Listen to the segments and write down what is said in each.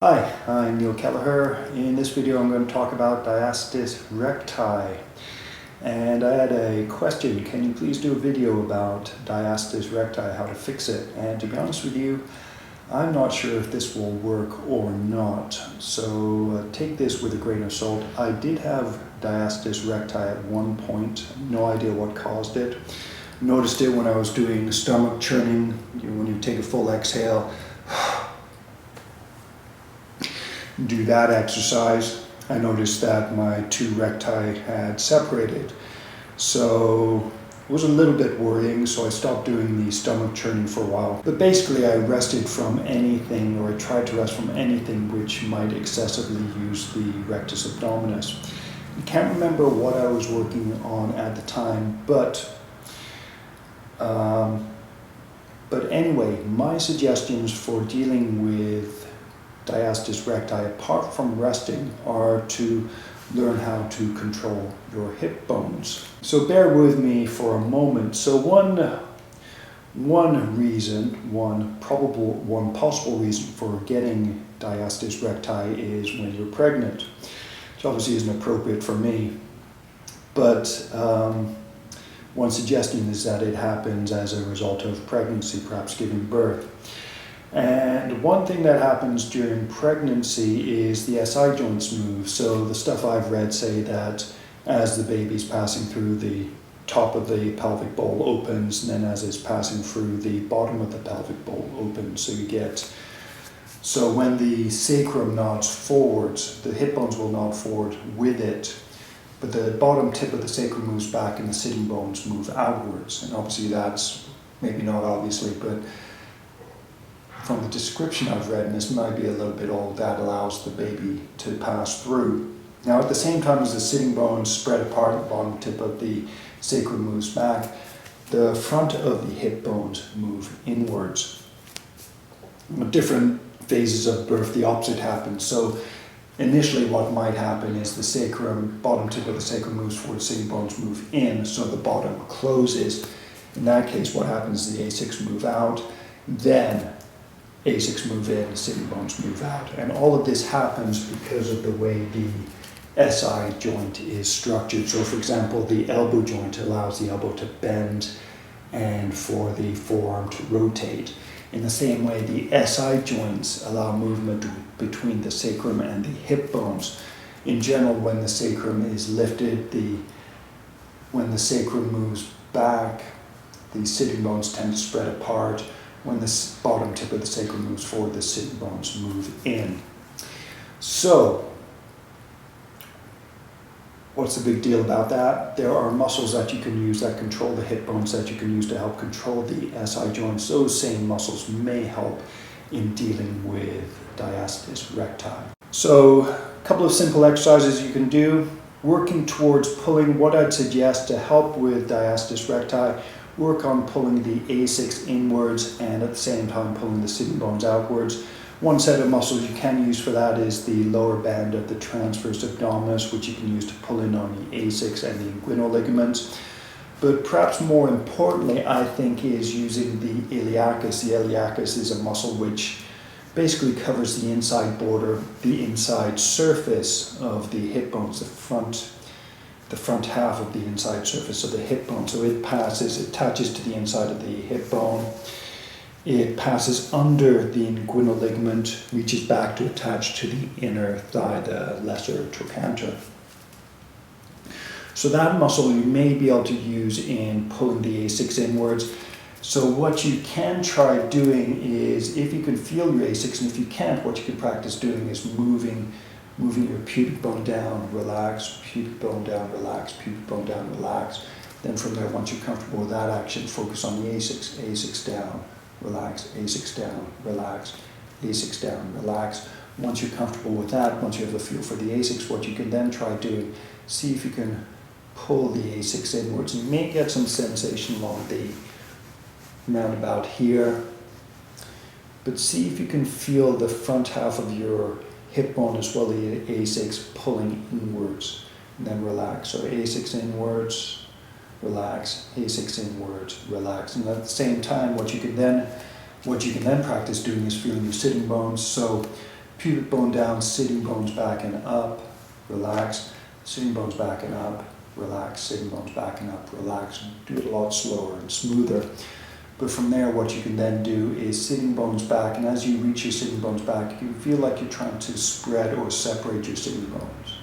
Hi, I'm Neil Kelleher. In this video I'm going to talk about Diastis recti. And I had a question, can you please do a video about Diastis recti, how to fix it? And to be honest with you, I'm not sure if this will work or not. So take this with a grain of salt. I did have Diastis recti at one point, no idea what caused it. Noticed it when I was doing stomach churning, when you take a full exhale. Do that exercise, I noticed that my two recti had separated. So it was a little bit worrying, so I stopped doing the stomach churning for a while. But basically I rested from anything, or I tried to rest from anything which might excessively use the rectus abdominis. I can't remember what I was working on at the time, but anyway, my suggestions for dealing with Diastis recti, apart from resting, are to learn how to control your hip bones. So bear with me for a moment. So one possible reason for getting Diastis recti is when you're pregnant, which obviously isn't appropriate for me. But one suggestion is that it happens as a result of pregnancy, perhaps giving birth. And one thing that happens during pregnancy is the SI joints move. So the stuff I've read say that as the baby's passing through, the top of the pelvic bowl opens, and then as it's passing through, the bottom of the pelvic bowl opens. So when the sacrum nods forwards, the hip bones will nod forward with it, but the bottom tip of the sacrum moves back and the sitting bones move outwards. And obviously that's, maybe not obviously, but from the description I've read, and this might be a little bit old, that allows the baby to pass through. Now at the same time as the sitting bones spread apart, the bottom tip of the sacrum moves back, the front of the hip bones move inwards. At different phases of birth, the opposite happens. So initially what might happen is the sacrum, bottom tip of the sacrum moves forward, sitting bones move in, so the bottom closes. In that case, what happens is the A6 move out, then A6 move in, sitting bones move out. And all of this happens because of the way the SI joint is structured. So for example, the elbow joint allows the elbow to bend and for the forearm to rotate. In the same way, the SI joints allow movement between the sacrum and the hip bones. In general, when the sacrum is lifted, when the sacrum moves back, the sitting bones tend to spread apart. When the bottom tip of the sacrum moves forward, the sitting bones move in. So, what's the big deal about that? There are muscles that you can use that control the hip bones that you can use to help control the SI joints. Those same muscles may help in dealing with Diastis recti. So, a couple of simple exercises you can do. Working towards pulling, what I'd suggest to help with Diastis recti, work on pulling the A6 inwards and at the same time pulling the sitting bones outwards. One set of muscles you can use for that is the lower band of the transverse abdominis, which you can use to pull in on the A6 and the inguinal ligaments. But perhaps more importantly, I think, is using the iliacus. The iliacus is a muscle which basically covers the inside border, the inside surface of the hip bones, the front half of the inside surface of the hip bone. So it attaches to the inside of the hip bone. It passes under the inguinal ligament, reaches back to attach to the inner thigh, the lesser trochanter. So that muscle you may be able to use in pulling the A6 inwards. So what you can try doing is, if you can feel your A6, and if you can't, what you can practice doing is moving your pubic bone down, relax, pubic bone down, relax, pubic bone down, relax. Then from there, once you're comfortable with that action, focus on the A6, A6 down, relax, A6 down, relax, A6 down, relax. Once you're comfortable with that, once you have a feel for the A6, what you can then try doing, see if you can pull the A6 inwards. You may get some sensation along the roundabout here, but see if you can feel the front half of your hip bone as well, the A6 pulling inwards, and then relax. So A6 inwards, relax, A6 inwards, relax. And at the same time, what you can then practice doing is feeling your sitting bones. So pubic bone down, sitting bones back and up, relax, sitting bones back and up, relax, sitting bones back and up, relax. Do it a lot slower and smoother. But from there, what you can then do is sitting bones back, and as you reach your sitting bones back, you feel like you're trying to spread or separate your sitting bones.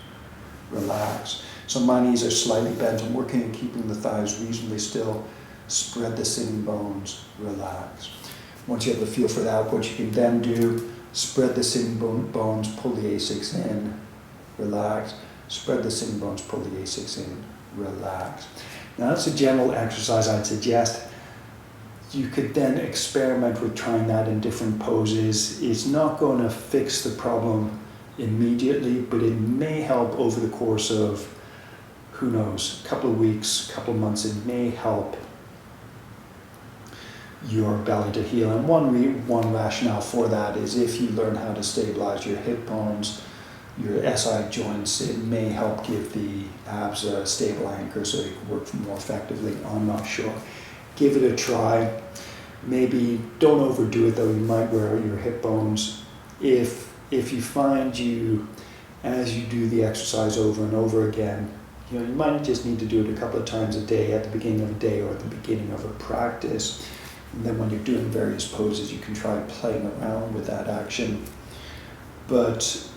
Relax. So my knees are slightly bent. I'm working on keeping the thighs reasonably still. Spread the sitting bones, relax. Once you have the feel for that, what you can then do, spread the sitting bones, pull the A6 in, relax. Spread the sitting bones, pull the A6 in, relax. Now that's a general exercise I'd suggest. You could then experiment with trying that in different poses. It's not going to fix the problem immediately, but it may help over the course of, who knows, a couple of weeks, a couple of months. It may help your belly to heal. And one rationale for that is if you learn how to stabilize your hip bones, your SI joints, it may help give the abs a stable anchor so they can work more effectively. I'm not sure. Give it a try. Maybe don't overdo it though. You might wear out your hip bones. If you find as you do the exercise over and over again, you might just need to do it a couple of times a day at the beginning of a day or at the beginning of a practice. And then when you're doing various poses, you can try playing around with that action. But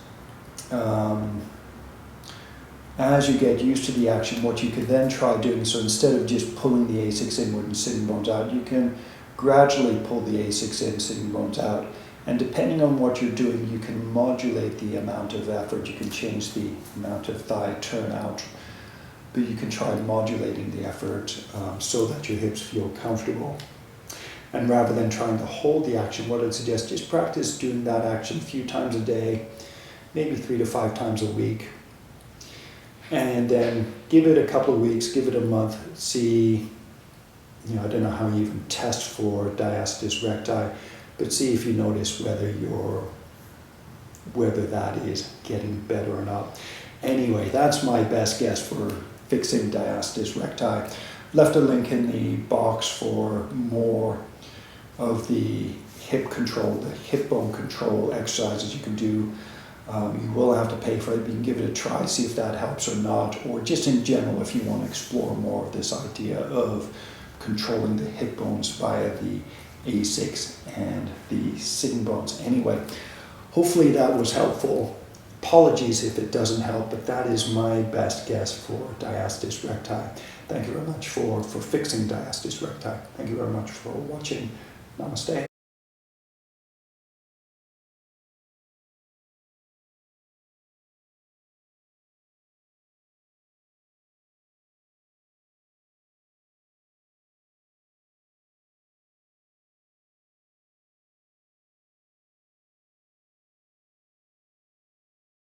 as you get used to the action, what you can then try doing, so instead of just pulling the A6 inward and sitting bones out, you can gradually pull the A6 in, sitting bones out. And depending on what you're doing, you can modulate the amount of effort. You can change the amount of thigh turn out, but you can try modulating the effort so that your hips feel comfortable. And rather than trying to hold the action, what I'd suggest, just practice doing that action a few times a day, maybe 3 to 5 times a week. And then give it a couple of weeks, give it a month, see, I don't know how you even test for diastasis recti, but see if you notice whether that is getting better or not. Anyway, that's my best guess for fixing diastasis recti. Left a link in the box for more of the hip control, the hip bone control exercises you can do. You will have to pay for it, but you can give it a try, see if that helps or not, or just in general if you want to explore more of this idea of controlling the hip bones via the A6 and the sitting bones. Anyway, hopefully that was helpful. Apologies if it doesn't help, but that is my best guess for diastasis recti. Thank you very much for fixing diastasis recti. Thank you very much for watching. Namaste.